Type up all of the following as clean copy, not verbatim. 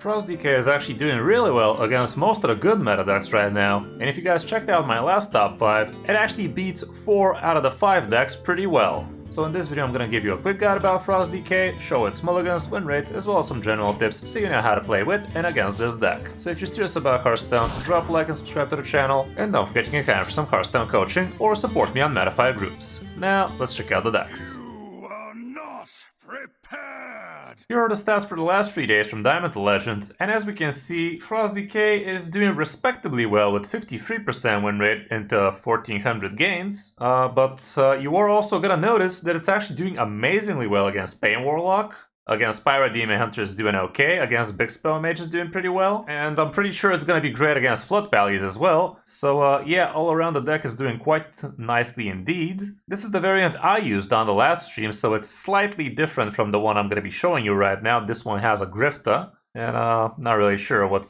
Frost DK is actually doing really well against most of the good meta decks right now, and if you guys checked out my last top 5, it actually beats 4 out of the 5 decks pretty well. So in this video I'm gonna give you a quick guide about Frost DK, show its mulligans, win rates, as well as some general tips so you know how to play with and against this deck. So if you're serious about Hearthstone, drop a like and subscribe to the channel, and don't forget you can count for some Hearthstone coaching or support me on Metafy groups. Now let's check out the decks. You are not prepared! Here are the stats for the last 3 days from Diamond to Legend, and as we can see, Frost DK is doing respectably well with 53% win rate into 1400 games, but you are also gonna notice that it's actually doing amazingly well against Pain Warlock. Against Pyro Demon Hunter is doing okay, against Big Spell Mage is doing pretty well, and I'm pretty sure it's gonna be great against Flood Valleys as well. So yeah, all around the deck is doing quite nicely indeed. This is the variant I used on the last stream, so it's slightly different from the one I'm gonna be showing you right now. This one has a Grifta, and not really sure what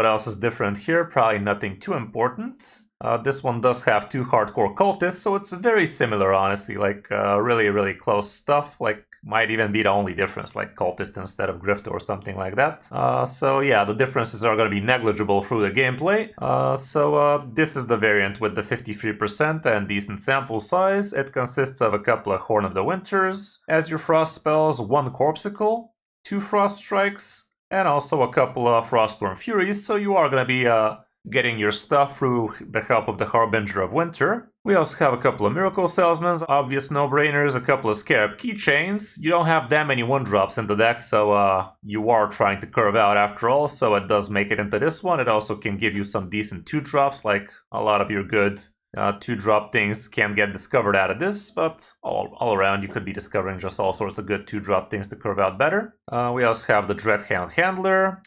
else is different here, probably nothing too important. This one does have 2 hardcore cultists, so it's very similar honestly, like really close stuff, like might even be the only difference, like cultist instead of grifter or something like that. So yeah, the differences are going to be negligible through the gameplay. This is the variant with the 53% and decent sample size. It consists of a couple of Horn of the Winters, as your frost spells, 1 Corpsicle, 2 Frost Strikes, and also a couple of Frostborn Furies, so you are going to be getting your stuff through the help of the Harbinger of Winter. We also have a couple of Miracle Salesmen, obvious no-brainers, a couple of Scarab Keychains. You don't have that many 1-drops in the deck, so you are trying to curve out after all, so it does make it into this one. It also can give you some decent 2-drops, like a lot of your good 2-drop things can get discovered out of this, but all around you could be discovering just all sorts of good 2-drop things to curve out better. We also have the Dreadhound Handler.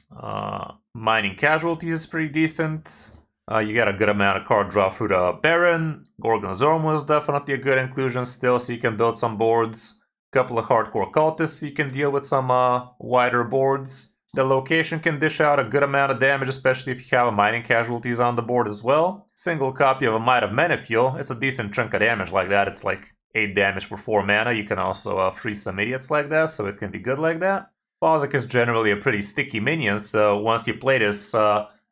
Mining Casualties is pretty decent. You get a good amount of card draw through the Baron. Gorgonzorm is definitely a good inclusion still, so you can build some boards. Couple of hardcore cultists, so you can deal with some wider boards. The location can dish out a good amount of damage, especially if you have a Mining Casualties on the board as well. Single copy of a Might of Menefuel, it's a decent chunk of damage like that. It's like 8 damage for 4 mana. You can also freeze some idiots like that, so it can be good like that. Pozic is generally a pretty sticky minion, so once you play this,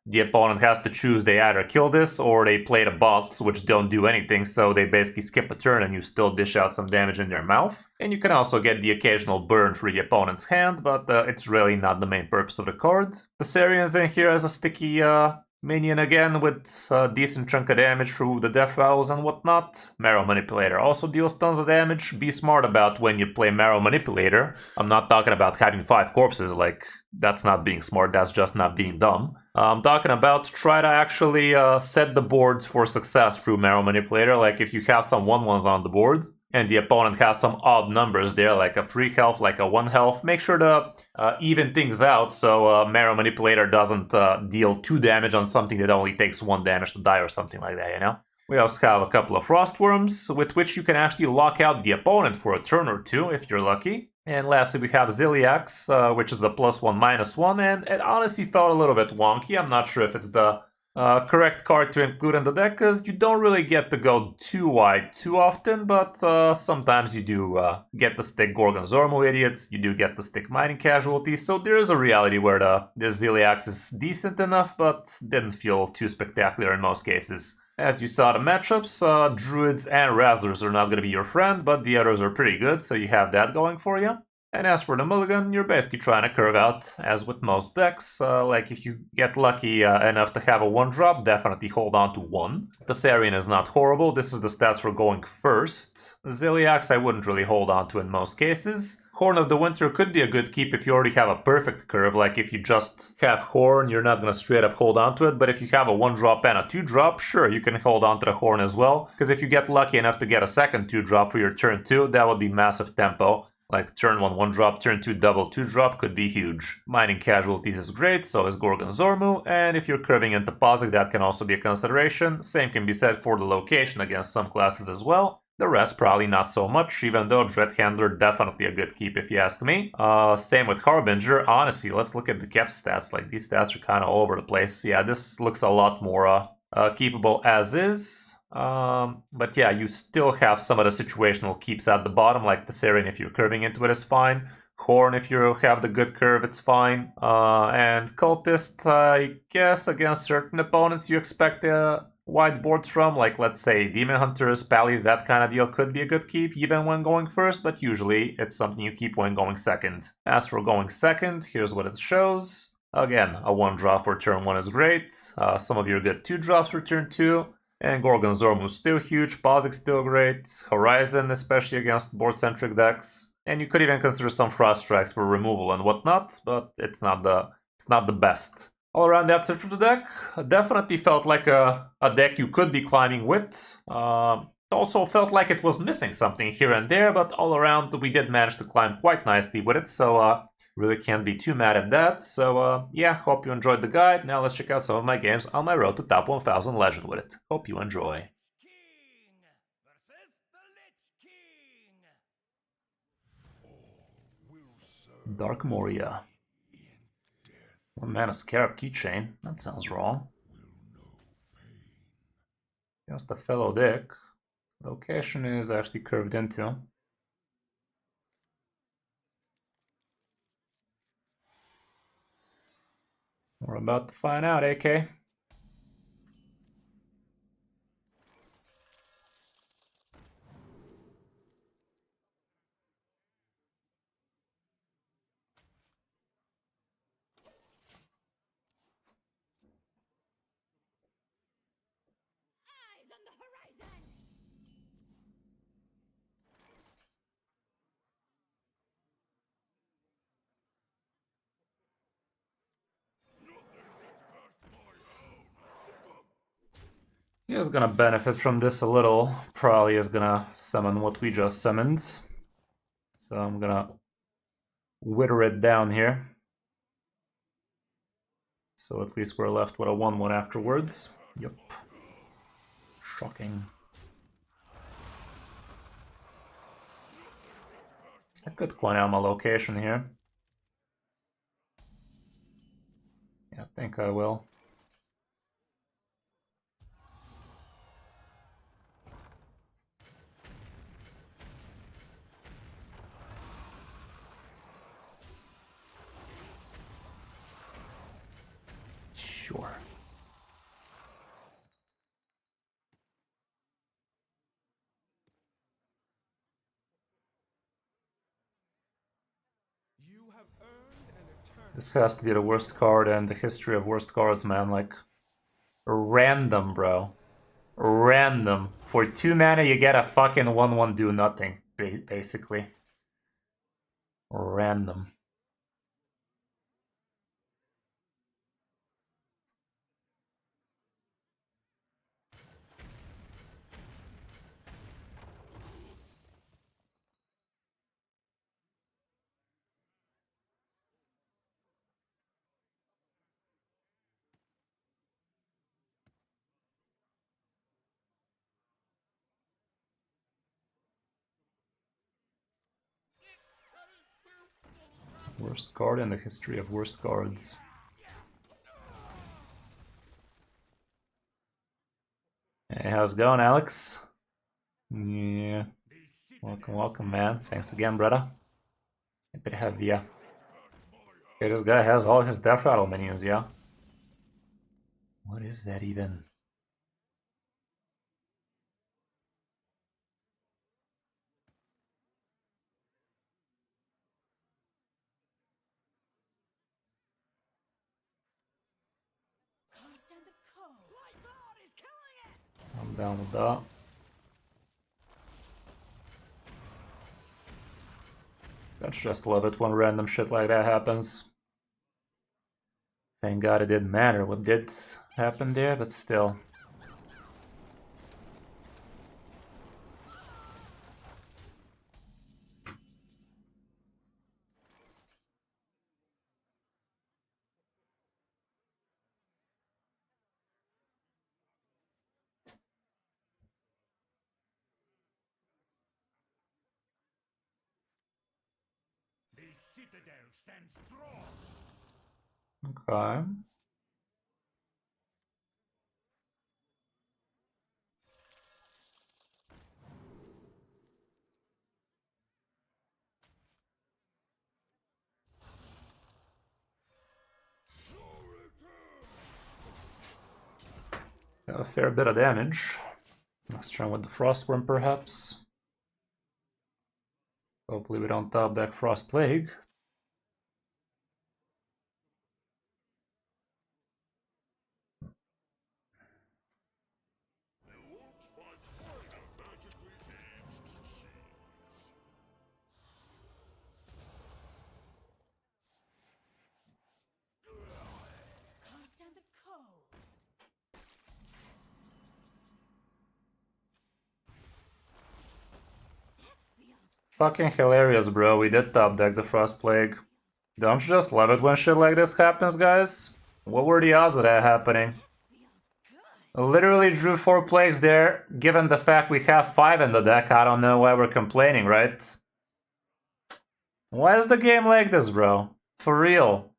the opponent has to choose they either kill this or they play the bots, which don't do anything, so they basically skip a turn and you still dish out some damage in their mouth. And you can also get the occasional burn through the opponent's hand, but it's really not the main purpose of the card. The Thessarian's in here as a sticky minion again, with a decent chunk of damage through the Death Rattle and whatnot. Marrow Manipulator also deals tons of damage. Be smart about when you play Marrow Manipulator. I'm not talking about having 5 corpses, like, that's not being smart, that's just not being dumb. I'm talking about try to actually set the board for success through Marrow Manipulator. Like if you have some 1/1s on the board, and the opponent has some odd numbers there, like a 3 health, like a 1 health, make sure to even things out so Marrow Manipulator doesn't deal 2 damage on something that only takes 1 damage to die or something like that, you know? We also have a couple of Frostworms, with which you can actually lock out the opponent for a turn or 2, if you're lucky. And lastly, we have Ziliax, which is the +1/-1, and it honestly felt a little bit wonky. I'm not sure if it's the correct card to include in the deck, because you don't really get to go too wide too often, but sometimes you do get to stick Gorgonzormo idiots, you do get to stick Mining Casualties, so there is a reality where the Ziliax is decent enough, but didn't feel too spectacular in most cases. As you saw the matchups, Druids and Razzlers are not going to be your friend, but the others are pretty good, so you have that going for you. And as for the Mulligan, you're basically trying to curve out, as with most decks. Like if you get lucky enough to have a 1-drop, definitely hold on to 1. Thessarian is not horrible, this is the stats for going first. Ziliax I wouldn't really hold on to in most cases. Horn of the Winter could be a good keep if you already have a perfect curve, like if you just have Horn, you're not going to straight up hold on to it, but if you have a 1-drop and a 2-drop, sure, you can hold on to the Horn as well, because if you get lucky enough to get a second 2-drop for your turn 2, that would be massive tempo. Like turn 1 1-drop, turn 2 double 2-drop could be huge. Mining Casualties is great, so is Gorgonzormu, and if you're curving into Pozic, that can also be a consideration. Same can be said for the location against some classes as well. The rest probably not so much, even though Dread Handler definitely a good keep if you ask me. Same with Harbinger. Honestly, let's look at the kept stats. Like these stats are kind of all over the place. Yeah, this looks a lot more keepable as is. But yeah, you still have some of the situational keeps at the bottom, like the Thessarian if you're curving into it is fine. Corn, if you have the good curve, it's fine. And Cultist, I guess against certain opponents you expect wide boards from, like let's say Demon Hunters, Pallies, that kind of deal could be a good keep even when going first, but usually it's something you keep when going second. As for going second, here's what it shows. Again, a 1-drop for turn 1 is great, some of your good 2-drops for turn 2, and Gorgonzormu's still huge, Bozik's still great, Horizon especially against board-centric decks, and you could even consider some Frost Strikes for removal and whatnot, but it's not the best. All around, that's it for the deck. Definitely felt like a deck you could be climbing with. Also felt like it was missing something here and there, but all around we did manage to climb quite nicely with it, so really can't be too mad at that. So yeah, hope you enjoyed the guide. Now let's check out some of my games on my road to top 1000 Legend with it. Hope you enjoy. Dark Moria. 1 mana Scarab Keychain. That sounds wrong. Just a fellow deck. Location is actually curved into. We're about to find out, AK. He is gonna benefit from this a little. Probably is gonna summon what we just summoned. So I'm gonna wither it down here. So at least we're left with a 1-1 afterwards. Yep. Shocking. I could coin out my location here. Yeah, I think I will. Sure. This has to be the worst card in the history of worst cards, man. Like, random, bro. Random. For 2 mana, you get a fucking 1-1 do nothing, basically. Random. Worst card in the history of worst cards. Hey, how's it going, Alex? Yeah. Welcome, welcome, man. Thanks again, brother. Happy to have you. Okay, this guy has all his Death Rattle minions, yeah? What is that even? I'm down with that. That's just love it when random shit like that happens. Thank God it didn't matter what did happen there, but still. Okay. Got a fair bit of damage. Next turn with the Frostworm, perhaps. Hopefully we don't top deck Frost Plague. Fucking hilarious, bro. We did top deck the Frost Plague. Don't you just love it when shit like this happens, guys? What were the odds of that happening? I literally drew 4 plagues there. Given the fact we have 5 in the deck, I don't know why we're complaining, right? Why is the game like this, bro? For real.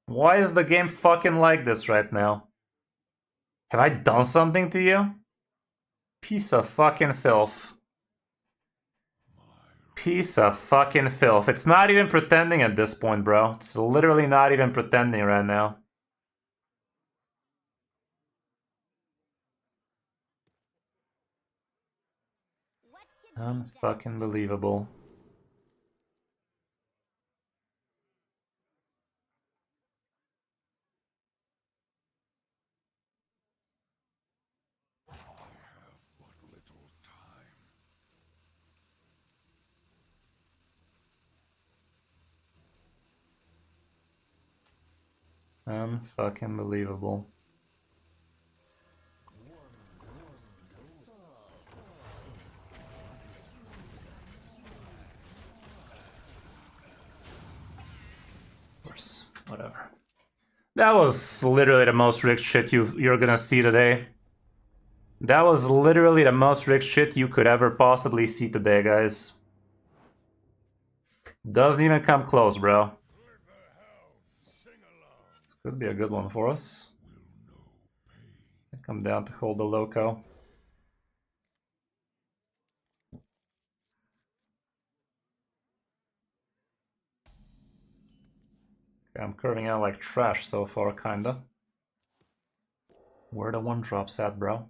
Why is the game fucking like this right now? Have I done something to you? Piece of fucking filth. Piece of fucking filth. It's not even pretending at this point, bro. It's literally not even pretending right now. Unfucking believable. Unfucking believable. Of course, whatever. That was literally the most rigged shit you're gonna see today. That was literally the most rigged shit you could ever possibly see today, guys. Doesn't even come close, bro. This could be a good one for us. Come down to hold the loco. Okay, I'm curving out like trash so far, kinda. Where the 1-drops at, bro?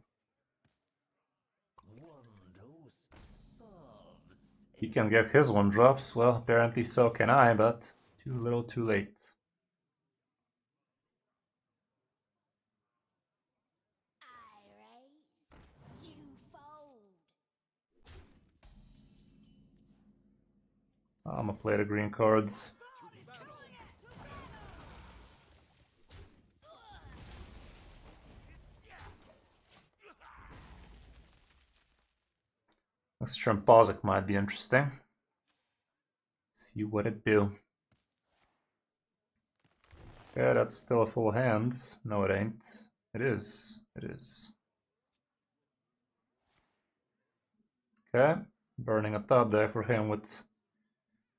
He can get his 1-drops. Well, apparently so can I, but too little too late. I'm gonna play the green cards. Next turn Pozic might be interesting. See what it do. Yeah, that's still a full hand. No, it ain't. It is. It is. Okay. Burning a top there for him with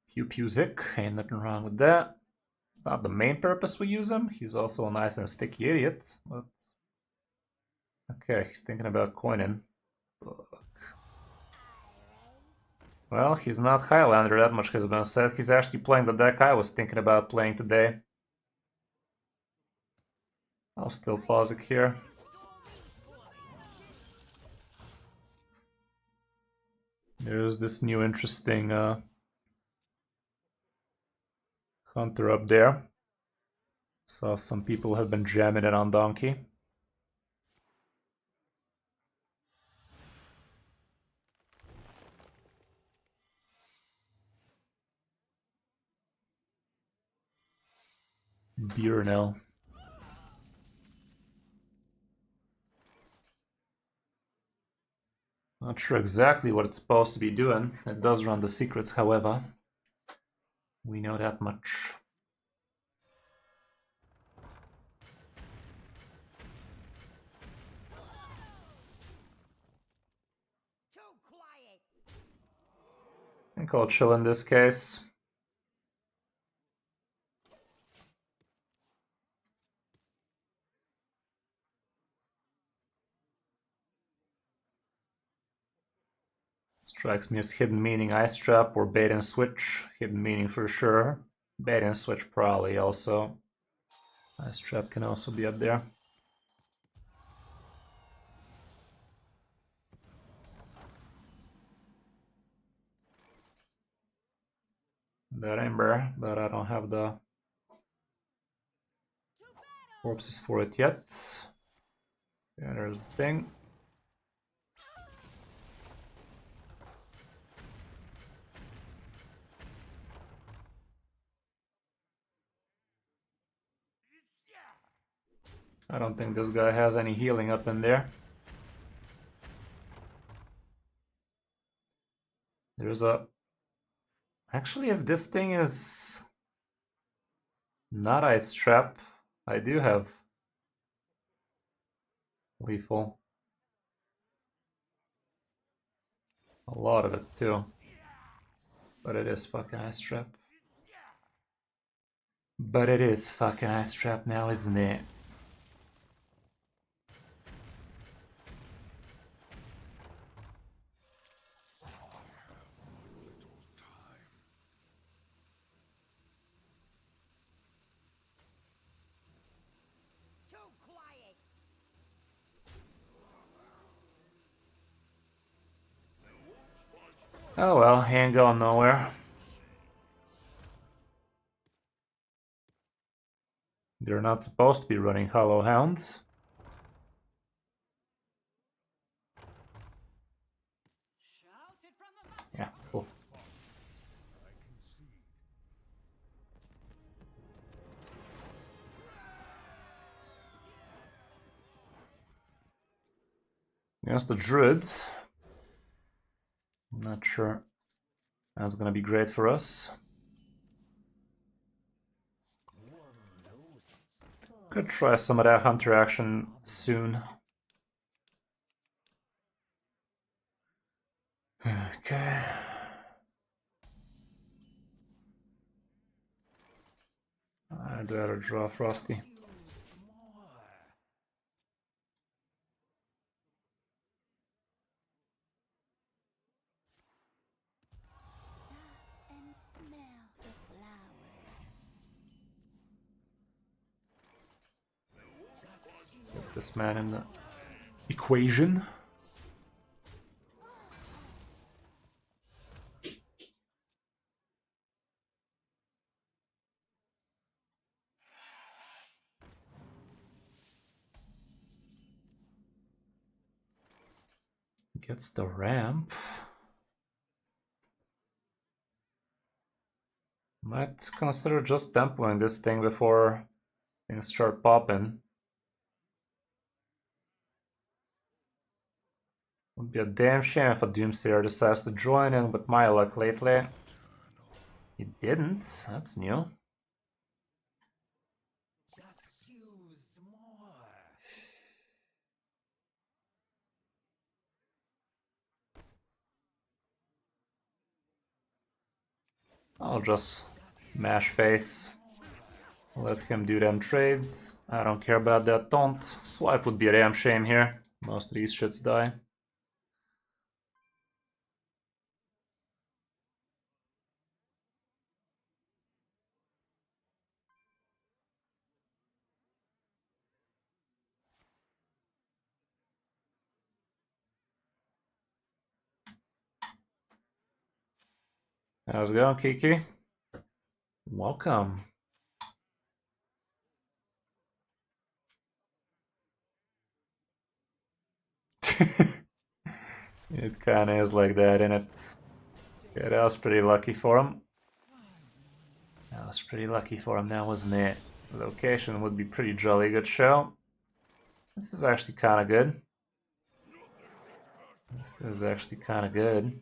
Pew Pewzik. Ain't nothing wrong with that. It's not the main purpose we use him. He's also a nice and sticky idiot. But okay, he's thinking about coining. Fuck. Well, he's not Highlander, that much has been said. He's actually playing the deck I was thinking about playing today. I'll still pause it here. There's this new interesting hunter up there. Saw some people have been jamming it on Donkey. Beernell. Not sure exactly what it's supposed to be doing. It does run the secrets, however. We know that much. I think I'll chill in this case. Strikes me as hidden meaning Ice Trap or bait and switch. Hidden meaning for sure. Bait and switch probably also. Ice Trap can also be up there. that Ember, but I don't have the corpses for it yet. Yeah, there's the thing. I don't think this guy has any healing up in there. There's a... Actually, if this thing is not Ice Trap, I do have lethal. A lot of it too. But it is fucking Ice Trap. But it is fucking Ice Trap now, isn't it? Oh well, he ain't going nowhere. They're not supposed to be running Hollow Hounds. Yeah, cool. Against the Druid. I'm not sure that's gonna be great for us. Could try some of that Hunter action soon. Okay. I'd rather draw Frosty. Put this man in the equation. Gets the ramp. Might consider just tempoing this thing before things start popping. Would be a damn shame if a Doomsayer decides to join in with my luck lately. He didn't, that's new. I'll just mash face. Let him do them trades. I don't care about that taunt. Swipe would be a damn shame here. Most of these shits die. How's it going, Kiki? Welcome. It kinda is like that, innit? Yeah, that was pretty lucky for him. That was pretty lucky for him now, wasn't it? The location would be pretty jolly good show. This is actually kinda good. This is actually kinda good.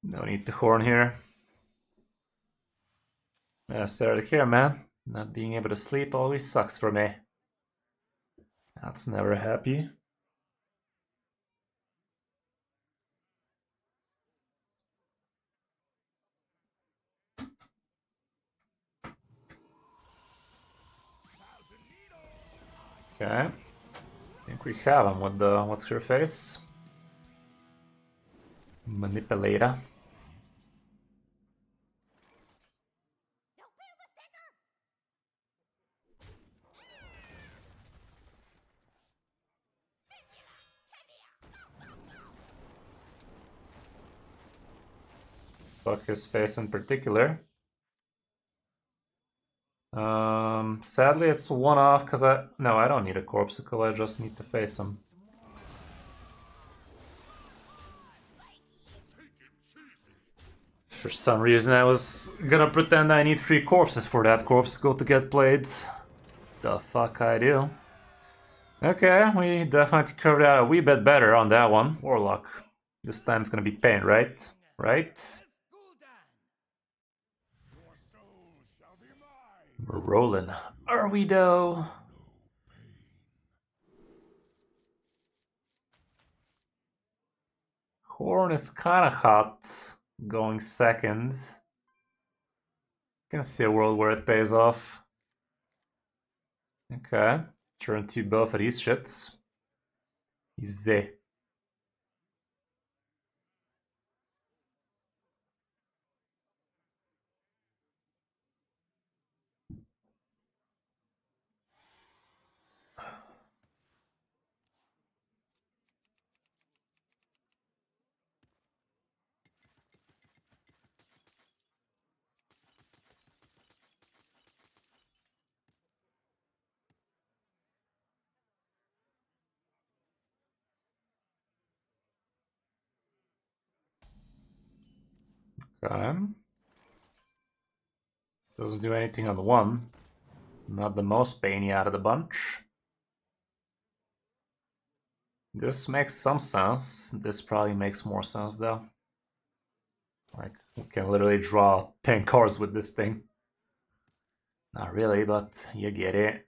No need to horn here. Sorry to hear, man. Not being able to sleep always sucks for me. That's never happy. Okay. I think we have him with the what's her face? Manipulator. Fuck his face in particular. Sadly it's one off because I don't need a Corpsicle, I just need to face him. For some reason I was gonna pretend I need 3 corpses for that Corpsicle to get played. The fuck I do. Okay, we definitely covered out a wee bit better on that one. Warlock. This time it's gonna be pain, right? Right? We're rolling. Are we though? Horn is kinda hot. Going second. Can see a world where it pays off. Okay. Turn 2 both of these shits. Easy. Okay. Doesn't do anything on the 1. Not the most painy out of the bunch. This makes some sense. This probably makes more sense though. Like, we can literally draw 10 cards with this thing. Not really, but you get it.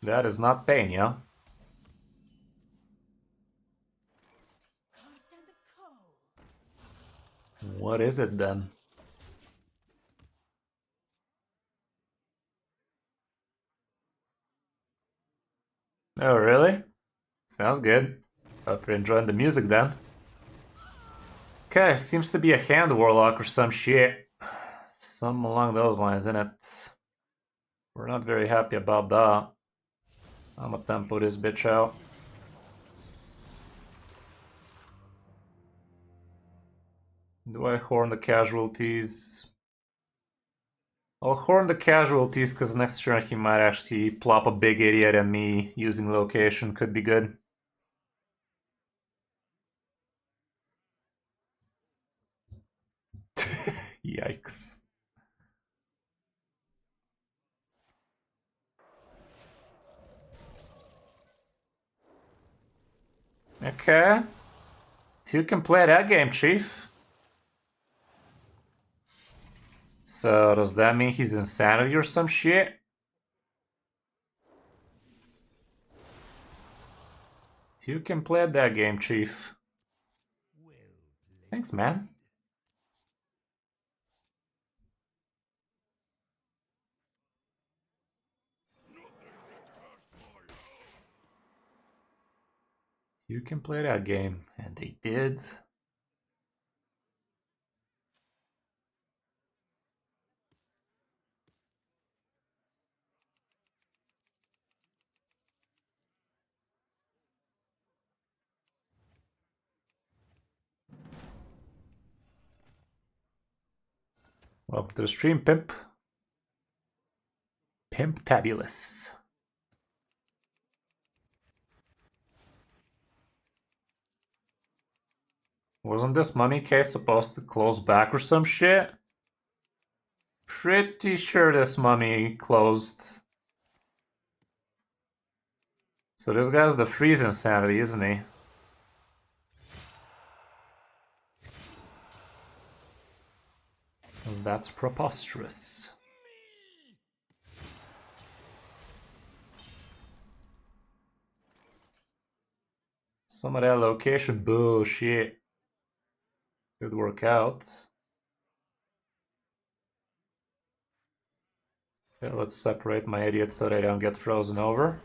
That is not pain, yeah? What is it then? Oh, really? Sounds good. Hope you're enjoying the music then. Okay, seems to be a hand warlock or some shit. Something along those lines, innit? We're not very happy about that. I'ma tempo this bitch out. Do I horn the casualties? I'll horn the casualties because next turn he might actually plop a big idiot and me using location could be good. Yikes. Okay. 2 can play that game, Chief. So does that mean he's insanity or some shit? You can play that game, Chief. Thanks, man. You can play that game, and they did. Welcome to the stream, Pimp. Pimp-tabulous. Wasn't this money case supposed to close back or some shit? Pretty sure this money closed. So this guy's the freeze insanity, isn't he? That's preposterous. Some of that location bullshit could work out. Okay, let's separate my idiots so they don't get frozen over.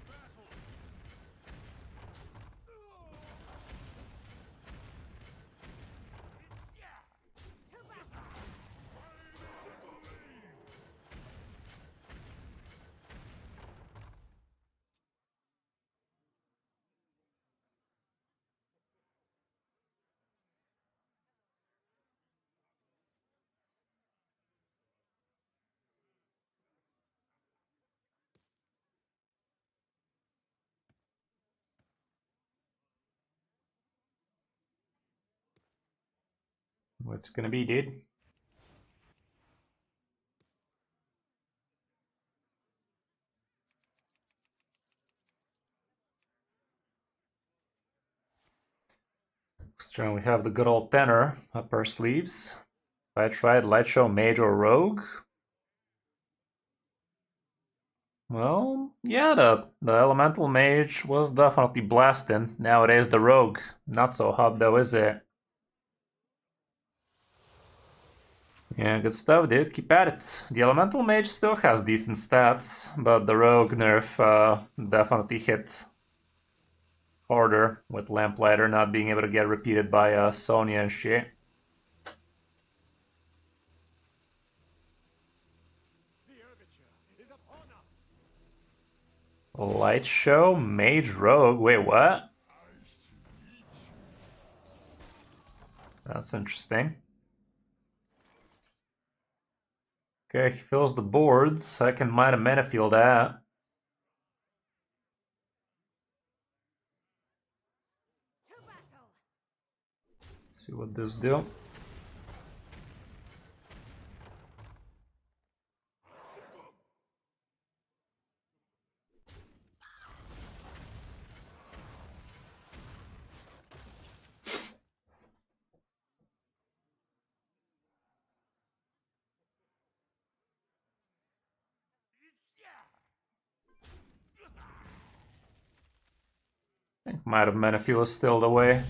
What's gonna be, dude? Next turn we have the good old tenor up our sleeves. I tried Light Show Mage or Rogue. Well, yeah, the Elemental Mage was definitely blasting. Nowadays the Rogue, not so hot though, is it? Yeah, good stuff, dude. Keep at it. The Elemental Mage still has decent stats, but the Rogue nerf definitely hit harder with Lamplighter not being able to get repeated by Sonya and shit. Light Show, Mage, Rogue. Wait, what? That's interesting. Okay, he fills the boards. I can might have Metafield that. Let's see what this do. I think might have Metafield is still the way.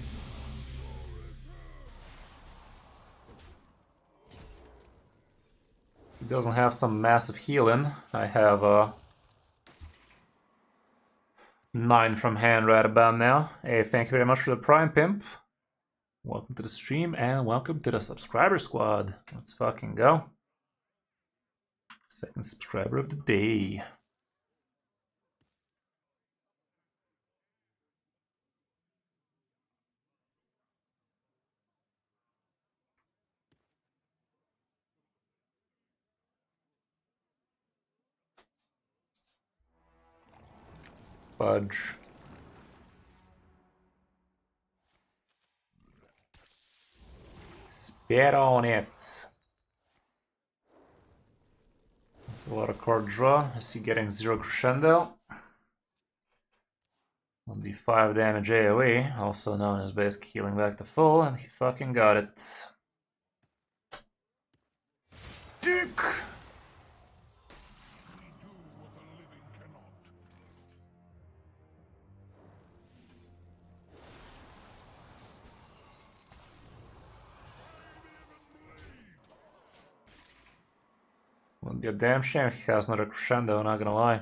He doesn't have some massive healing. I have 9 from hand right about now. Hey, thank you very much for the Prime Pimp. Welcome to the stream and welcome to the subscriber squad. Let's fucking go. Second subscriber of the day. Fudge. Spit on it. That's a lot of card draw. I see getting 0 crescendo. Will be 5 damage AoE, also known as basic healing back to full, and he fucking got it. Dick! Wouldn't be a damn shame if he has another crescendo, not gonna lie.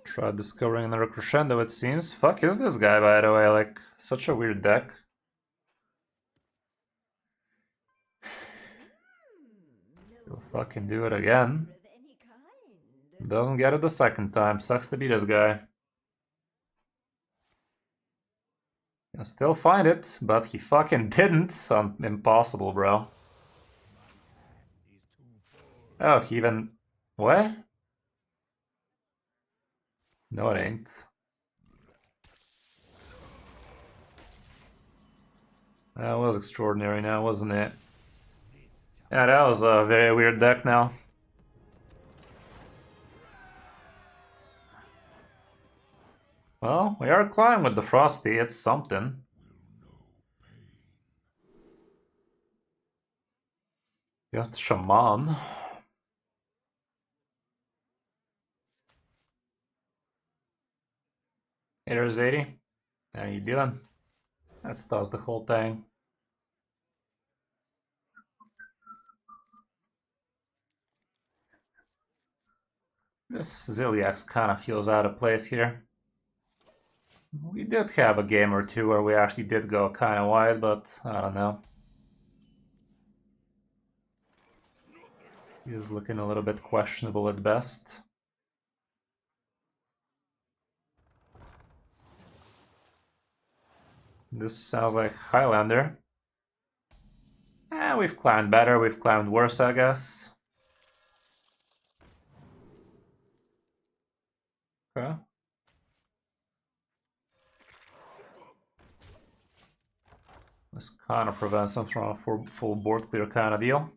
Try discovering another crescendo, it seems. Fuck is this guy, by the way? Like, such a weird deck. He'll fucking do it again. Doesn't get it the second time. Sucks to be this guy. Can still find it, but he fucking didn't. Impossible, bro. Oh, he even... What? No, it ain't. That was extraordinary now, wasn't it? Yeah, that was a very weird deck now. Well, we are climbing with the Frosty, it's something. Against Shaman. Hey, there's 80. How you doing? That does the whole thing. This Ziliax kind of feels out of place here. We did have a game or two where we actually did go kind of wide, but I don't know. He is looking a little bit questionable at best. This sounds like Highlander. We've climbed better, we've climbed worse, I guess. Okay. This kind of prevents them from a full board clear kind of deal.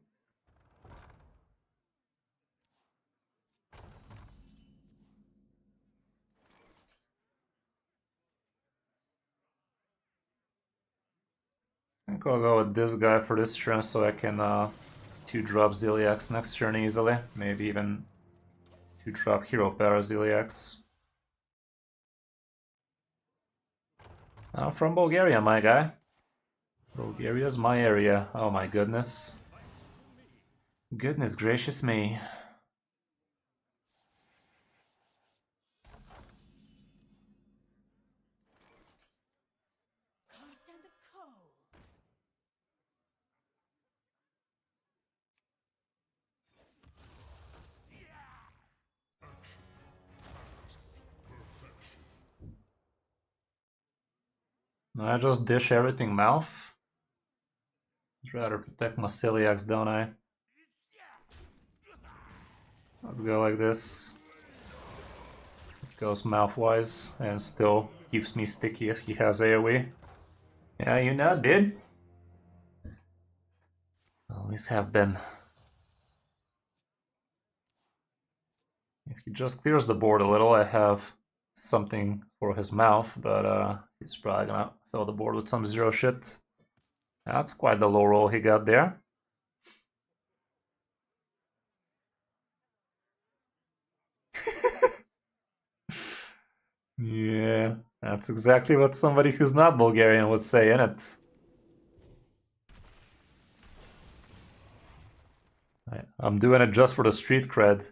I think I'll go with this guy for this turn so I can 2-drop Ziliax next turn easily. Maybe even 2-drop Hero Para Ziliax. From Bulgaria, my guy. Bulgaria's my area. Oh my goodness. Goodness gracious me. I just dish everything mouth. I'd rather protect my Celiacs, don't I? Let's go like this. It goes mouth-wise and still keeps me sticky if he has AoE. Yeah, you know, dude. Always have been. If he just clears the board a little, I have something for his mouth, but he's probably gonna fill the board with some zero shit. That's quite the low roll he got there. Yeah, that's exactly what somebody who's not Bulgarian would say, innit? I'm doing it just for the street cred.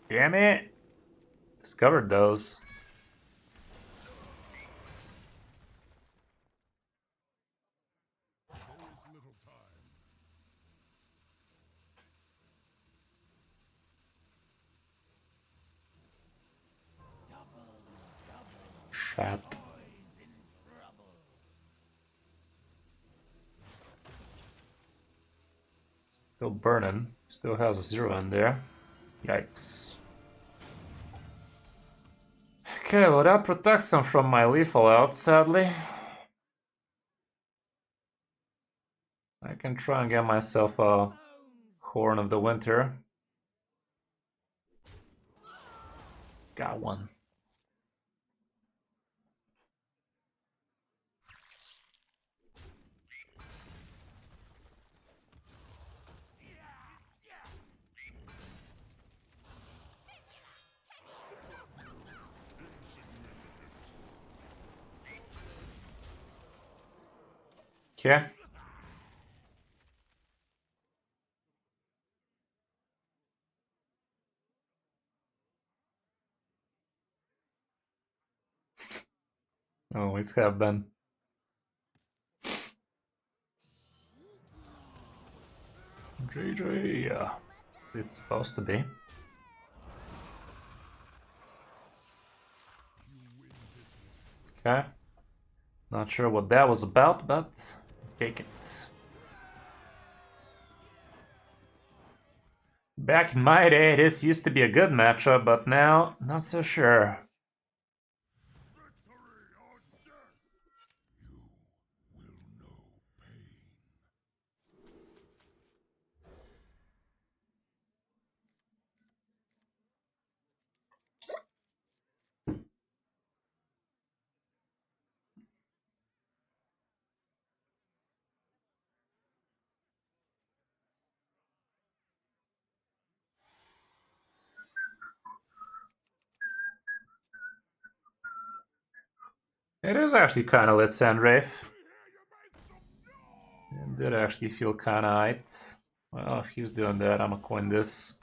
Damn it! Discovered those. Shit. Still burning. Still has a 0 in there. Yikes. Okay, well that protects him from my lethal out, sadly. I can try and get myself a Horn of the Winter. Got one. Okay. Always have been. GG, yeah. It's supposed to be. Okay. Not sure what that was about, but take it. Back in my day, this used to be a good matchup, but now, not so sure. It is actually kind of lit, Sandrafe. It did actually feel kind of aight. Well, if he's doing that, I'm gonna coin this.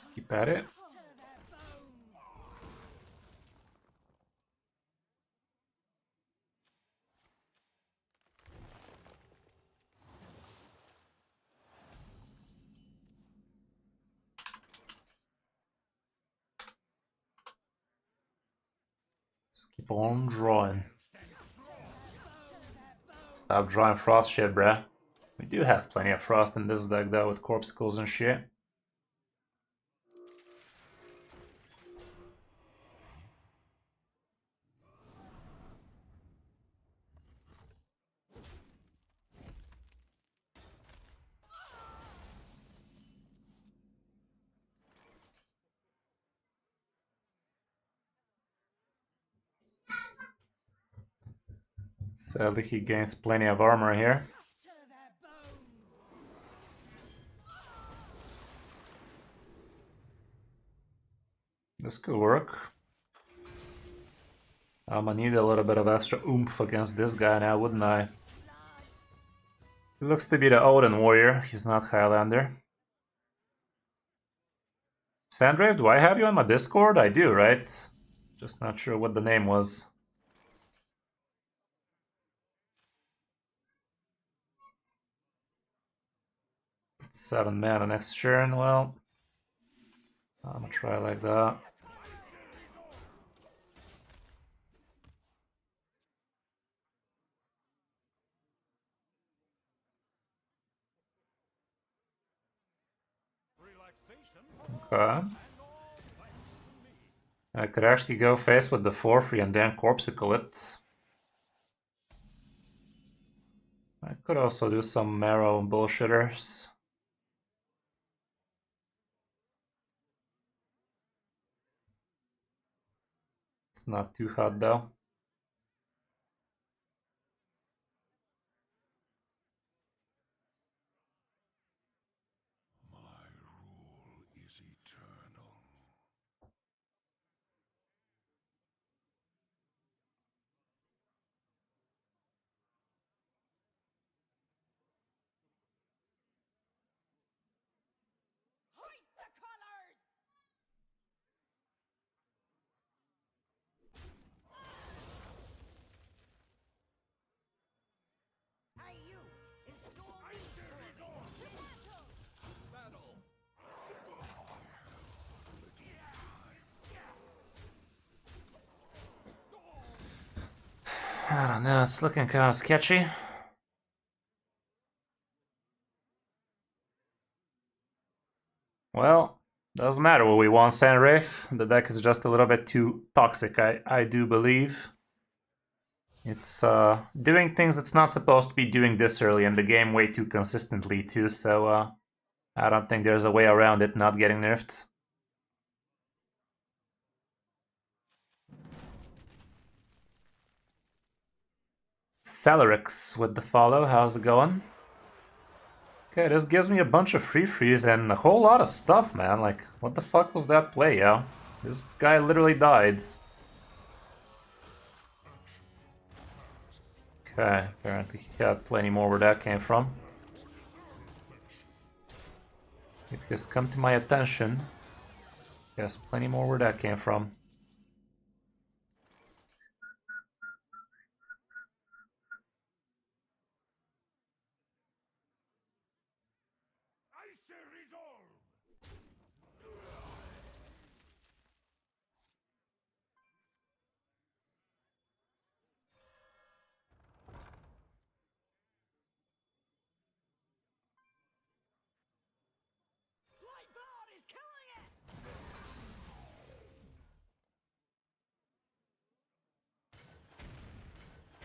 Let's keep at it. Let's keep on drawing. Stop drawing frost shit, bruh. We do have plenty of frost in this deck though, with corpsicles and shit. Sadly, he gains plenty of armor here. This could work. I'm gonna need a little bit of extra oomph against this guy now, wouldn't I? He looks to be the Odin warrior. He's not Highlander. Sandrave, do I have you on my Discord? I do, right? Just not sure what the name was. 7 mana next turn. Well, I'm gonna try like that. Okay. I could actually go face with the 4-3 and then corpsicle it. I could also do some marrow bullshitters. It's not too hot though. My rule is eternal. I don't know, it's looking kind of sketchy. Well, doesn't matter what we want, Sandrafe. The deck is just a little bit too toxic, I do believe. It's doing things it's not supposed to be doing this early in the game way too consistently too, so I don't think there's a way around it not getting nerfed. Celerix with the follow, how's it going? Okay, this gives me a bunch of free freeze and a whole lot of stuff, man. Like, what the fuck was that play, yo? This guy literally died. Okay, apparently he had plenty more where that came from. It has come to my attention. Yes, plenty more where that came from.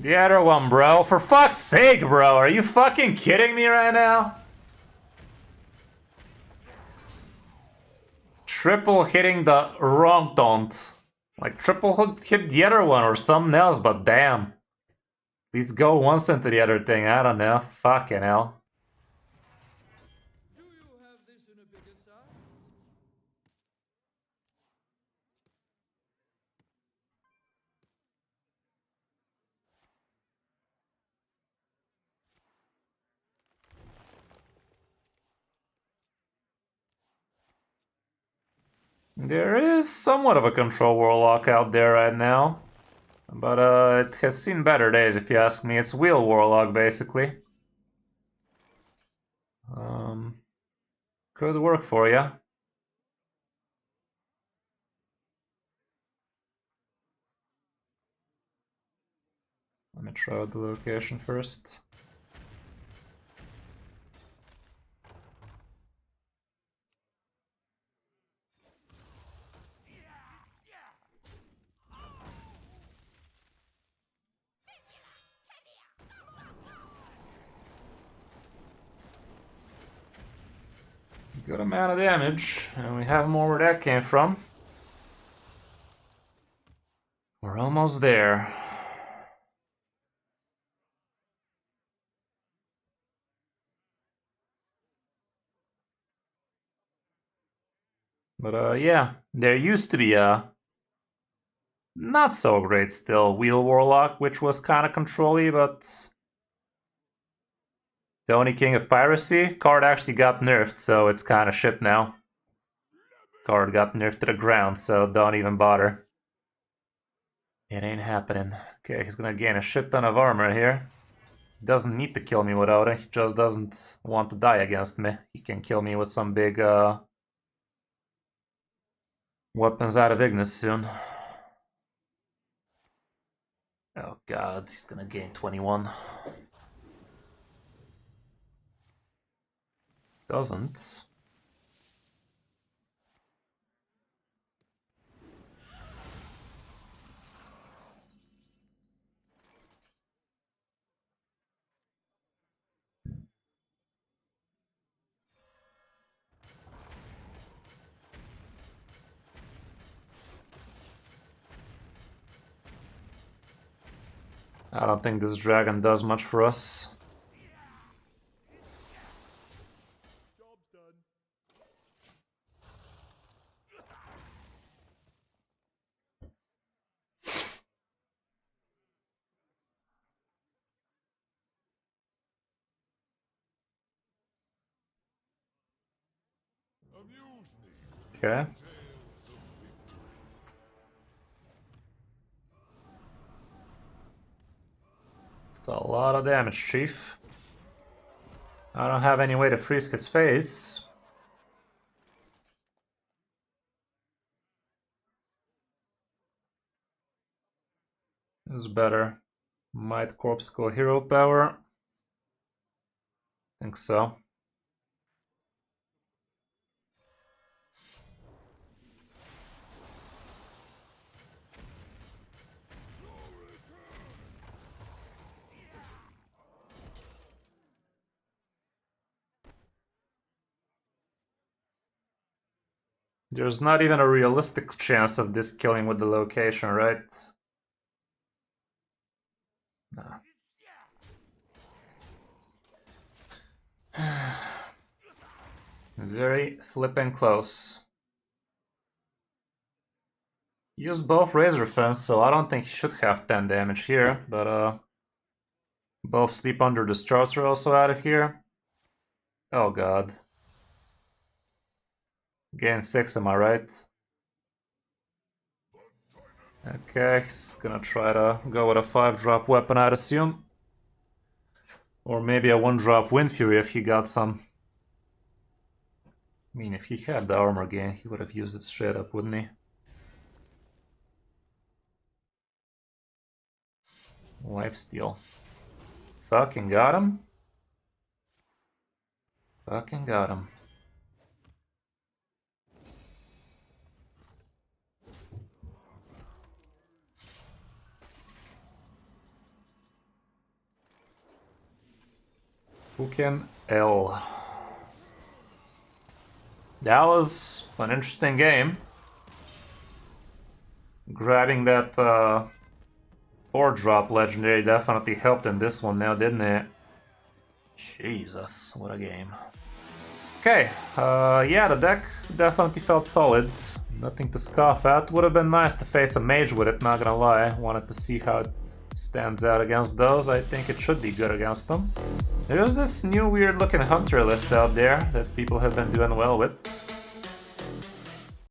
The other one, bro. For fuck's sake, bro. Are you fucking kidding me right now? Triple hitting the wrong taunt. Like, triple hit the other one or something else, but damn. Please go once into the other thing. I don't know. Fucking hell. There is somewhat of a control Warlock out there right now. But it has seen better days, if you ask me. It's Wheel Warlock, basically. Could work for you. Let me try out the location first. Good amount of damage, and we have more where that came from. We're almost there. But yeah, there used to be a not so great still Wheel Warlock, which was kind of control-y, but the only King of Piracy card actually got nerfed, so it's kind of shit now. Card got nerfed to the ground, so don't even bother. It ain't happening. Okay, he's gonna gain a shit ton of armor here. He doesn't need to kill me without it, he just doesn't want to die against me. He can kill me with some big weapons out of Ignis soon. Oh god, he's gonna gain 21. Doesn't. I don't think this dragon does much for us. Okay. It's a lot of damage, Chief. I don't have any way to freeze his face. Is better. Might Corpsicle hero power. Think so. There's not even a realistic chance of this killing with the location, right? No. Very flippin' close. Used both Razor Fence, so I don't think he should have 10 damage here, but both Sleep Under the Stars are also out of here. Oh god. Gain 6, am I right? Okay, he's gonna try to go with a 5-drop weapon, I'd assume. Or maybe a 1-drop Wind Fury if he got some. I mean, if he had the armor gain, he would have used it straight up, wouldn't he? Lifesteal. Fucking got him. Fucking got him. Fucking L. That was an interesting game. Grabbing that 4-drop legendary definitely helped in this one now, didn't it? Jesus, what a game. Okay, yeah, the deck definitely felt solid. Nothing to scoff at. Would have been nice to face a mage with it, not gonna lie. Wanted to see how it stands out against those. I think it should be good against them. There's this new weird looking hunter list out there that people have been doing well with.